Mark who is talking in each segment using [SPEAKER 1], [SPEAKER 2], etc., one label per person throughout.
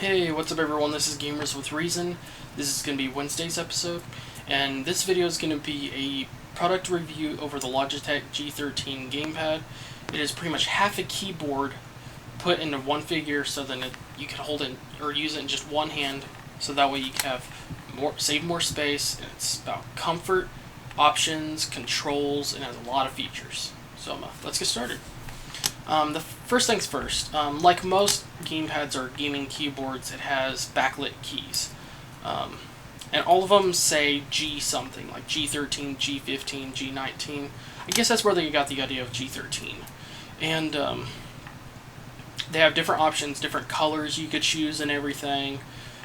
[SPEAKER 1] Hey, what's up everyone, this is Gamers with Reason. This is going to be Wednesday's episode, and this video is going to be a product review over the Logitech G13 Gamepad. It is pretty much half a keyboard put into one figure so then you can hold it or use it in just one hand, so that way you can have save more space, and it's about comfort, options, controls, and has a lot of features. So let's get started. The first things first, like most gamepads or gaming keyboards, it has backlit keys. And all of them say G something, like G13, G15, G19. I guess that's where they got the idea of G13. And they have different options, different colors you could choose and everything.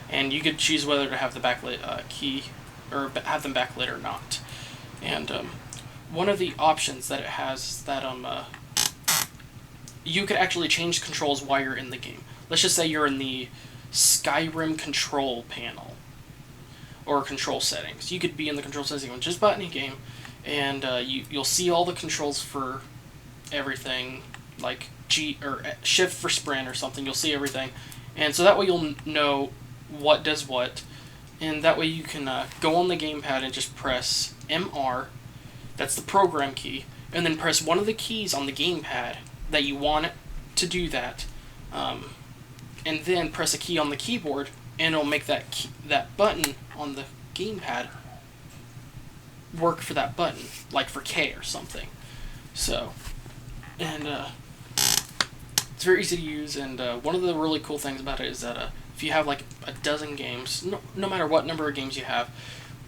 [SPEAKER 1] And you could choose whether to have the backlit key, or have them backlit or not. And one of the options that it has is that you could actually change controls while you're in the game. Let's just say you're in the Skyrim control panel or control settings. You could be in the control settings on just about any game, and you'll see all the controls for everything, like G or Shift for sprint or something. You'll see everything, and so that way you'll know what does what, and that way you can go on the gamepad and just press MR. That's the program key, and then press one of the keys on the gamepad that you want it to do that, and then press a key on the keyboard, and it'll make that button on the gamepad work for that button, like for K or something. So, and it's very easy to use, and one of the really cool things about it is that if you have like a dozen games, no matter what number of games you have,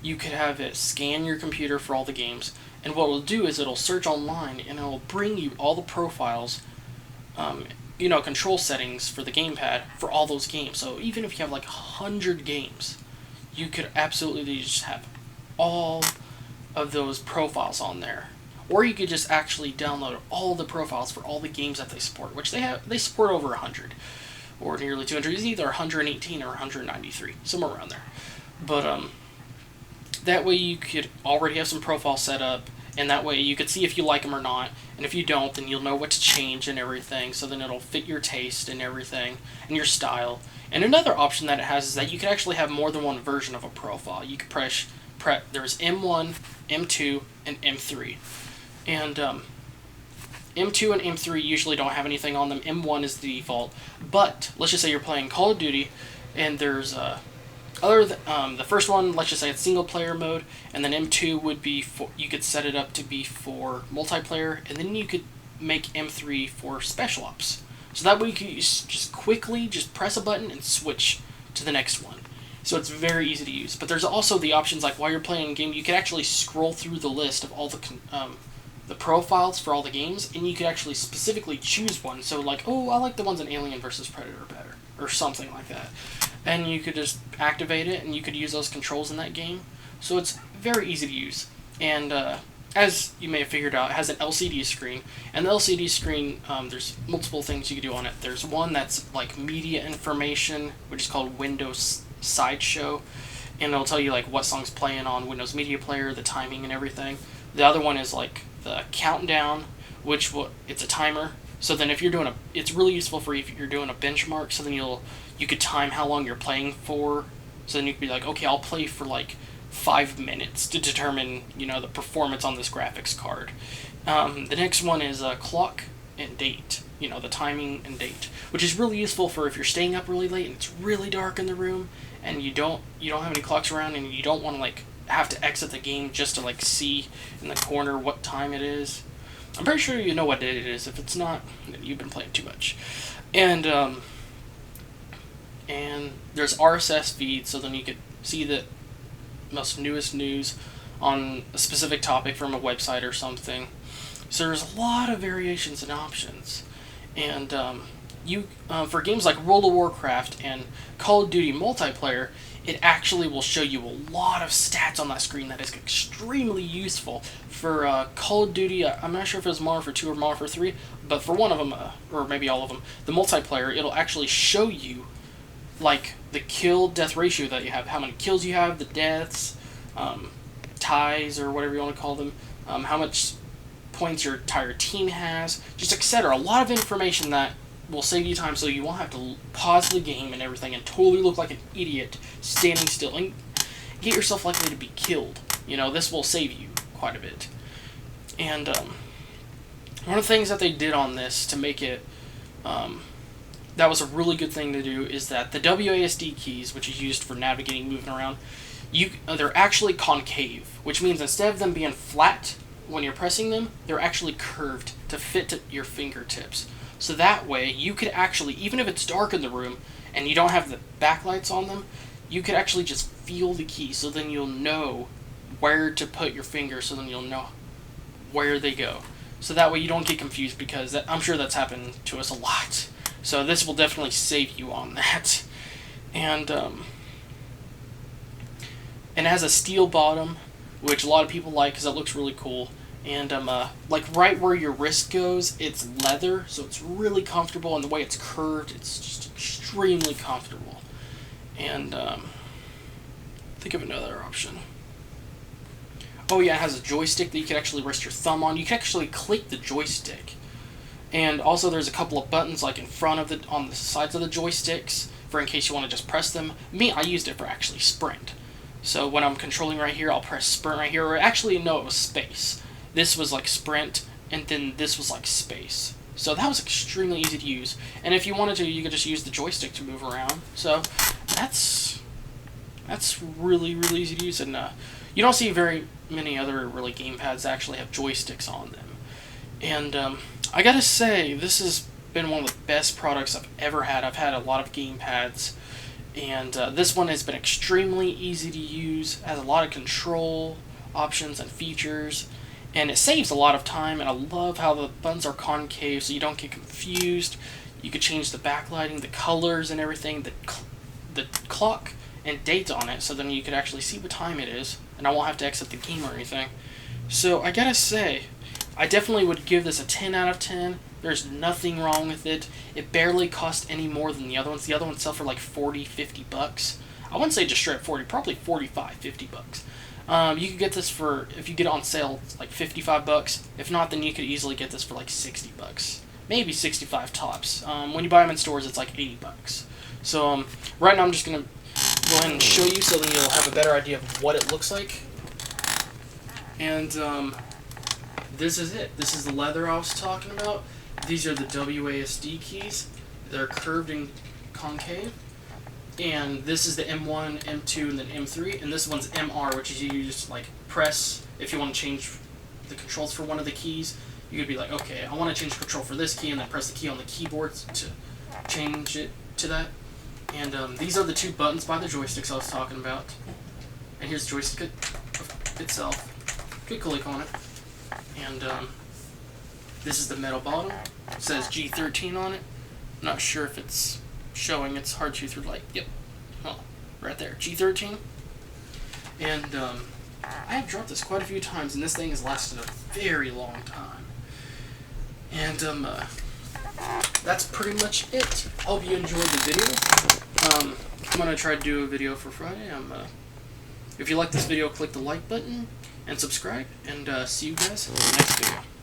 [SPEAKER 1] you could have it scan your computer for all the games, and what it'll do is it'll search online and it'll bring you all the profiles, control settings for the gamepad for all those games. So even if you have like 100 games, you could absolutely just have all of those profiles on there. Or you could just actually download all the profiles for all the games that they support, which they support over 100 or nearly 200. It's either 118 or 193, somewhere around there. But that way you could already have some profiles set up, and that way you could see if you like them or not, and if you don't, then you'll know what to change and everything, so then it'll fit your taste and everything, and your style. And another option that it has is that you can actually have more than one version of a profile. You could there's M1, M2, and M3. And M2 and M3 usually don't have anything on them. M1 is the default, but let's just say you're playing Call of Duty, and there's the first one, let's just say it's single player mode, and then M2 would be you could set it up to be for multiplayer, and then you could make M3 for special ops. So that way you can just quickly press a button and switch to the next one. So it's very easy to use. But there's also the options, like while you're playing a game, you can actually scroll through the list of all the profiles for all the games, and you could actually specifically choose one. So like, oh, I like the ones in Alien vs. Predator better, or something like that. And you could just activate it, and you could use those controls in that game. So it's very easy to use. And as you may have figured out, it has an LCD screen. And the LCD screen, there's multiple things you can do on it. There's one that's like media information, which is called Windows Sideshow. And it'll tell you like what song's playing on Windows Media Player, the timing and everything. The other one is like the countdown, which it's a timer. So then if you're doing it's really useful for if you're doing a benchmark, so then you could time how long you're playing for. So then you could be like, okay, I'll play for like 5 minutes to determine, the performance on this graphics card. The next one is clock and date, the timing and date, which is really useful for if you're staying up really late and it's really dark in the room, and you don't have any clocks around, and you don't want to like have to exit the game just to like see in the corner what time it is. I'm pretty sure you know what date it is. If it's not, then you've been playing too much. And there's RSS feeds, so then you could see the most newest news on a specific topic from a website or something. So there's a lot of variations and options. And for games like World of Warcraft and Call of Duty multiplayer, it actually will show you a lot of stats on that screen that is extremely useful. For Call of Duty, I'm not sure if it was Modern Warfare 2 or Modern Warfare 3, but for one of them, or maybe all of them, the multiplayer, it'll actually show you like the kill-death ratio that you have, how many kills you have, the deaths, ties, or whatever you want to call them, how much points your entire team has, just etc. A lot of information that will save you time, so you won't have to pause the game and everything and totally look like an idiot standing still and get yourself likely to be killed. You know, this will save you quite a bit. And one of the things that they did on this to make it that was a really good thing to do is that the WASD keys, which is used for navigating, moving around, they're actually concave, which means instead of them being flat when you're pressing them, they're actually curved to fit to your fingertips. So that way, you could actually, even if it's dark in the room and you don't have the backlights on them, you could actually just feel the key, so then you'll know where to put your finger, so then you'll know where they go. So that way you don't get confused, because I'm sure that's happened to us a lot. So this will definitely save you on that. And it has a steel bottom, which a lot of people like because it looks really cool. And like right where your wrist goes, it's leather, so it's really comfortable, and the way it's curved, it's just extremely comfortable. And think of another option. Oh yeah, it has a joystick that you can actually rest your thumb on. You can actually click the joystick. And also there's a couple of buttons like in front of on the sides of the joysticks for in case you want to just press them. Me, I used it for actually sprint. So when I'm controlling right here, I'll press sprint right here, or actually no, it was space. This was like sprint, and then this was like space. So that was extremely easy to use. And if you wanted to, you could just use the joystick to move around. So that's really, really easy to use. And you don't see very many other really gamepads that actually have joysticks on them. And I gotta say, this has been one of the best products I've ever had. I've had a lot of gamepads, and this one has been extremely easy to use, has a lot of control options and features, and it saves a lot of time. And I love how the buttons are concave so you don't get confused. You could change the backlighting, the colors and everything, the clock and date on it, so then you could actually see what time it is, and I won't have to exit the game or anything. So I gotta say, I definitely would give this a 10 out of 10. There's nothing wrong with it. It barely cost any more than the other ones. The other ones sell for like 40, 50 bucks. I wouldn't say just straight 40, probably 45, 50 bucks. You could get this for, if you get it on sale, like 55 bucks. If not, then you could easily get this for like 60 bucks. Maybe 65 tops. When you buy them in stores, it's like 80 bucks. So right now I'm just going to go ahead and show you, so then you'll have a better idea of what it looks like. And this is it. This is the leather I was talking about. These are the WASD keys. They're curved and concave. And this is the M1, M2, and then M3. And this one's MR, which is you just like press if you want to change the controls for one of the keys. You could be like, okay, I want to change the control for this key, and then press the key on the keyboard to change it to that. And these are the two buttons by the joysticks I was talking about. And here's the joystick itself. Good click on it. And this is the metal bottom. It says G13 on it. I'm not sure if it's showing. It's hard to through light. Yep. Well, right there. G13. And I have dropped this quite a few times, and this thing has lasted a very long time. And that's pretty much it. Hope you enjoyed the video. I'm going to try to do a video for Friday. If you like this video, click the like button and subscribe, and see you guys in the next video.